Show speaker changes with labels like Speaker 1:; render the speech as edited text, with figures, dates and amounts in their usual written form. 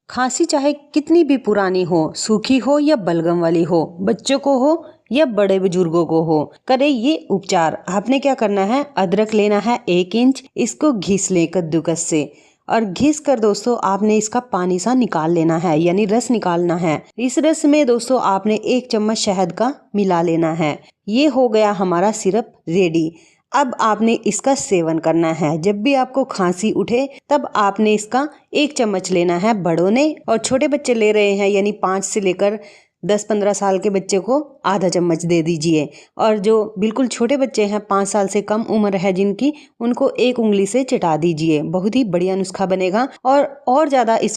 Speaker 1: खांसी चाहे कितनी भी पुरानी हो, सूखी हो या बलगम वाली हो, बच्चों को हो या बड़े बुजुर्गों को हो, करे ये उपचार। आपने क्या करना है, अदरक लेना है 1 इंच, इसको घिस लें कद्दूकस से और घिस कर दोस्तों आपने इसका पानी सा निकाल लेना है, यानी रस निकालना है। इस रस में दोस्तों आपने 1 चम्मच शहद का मिला लेना है। ये हो गया हमारा सिरप रेडी। अब आपने इसका सेवन करना है। जब भी आपको खांसी उठे तब आपने इसका 1 चम्मच लेना है बड़ों ने, और छोटे बच्चे ले रहे हैं यानी 5 से लेकर 10-15 साल के बच्चे को आधा चम्मच दे दीजिए। और जो बिल्कुल छोटे बच्चे हैं 5 साल से कम उम्र है जिनकी, उनको 1 उंगली से चटा दीजिए। बहुत ही बढ़िया नुस्खा बनेगा और ज़्यादा इस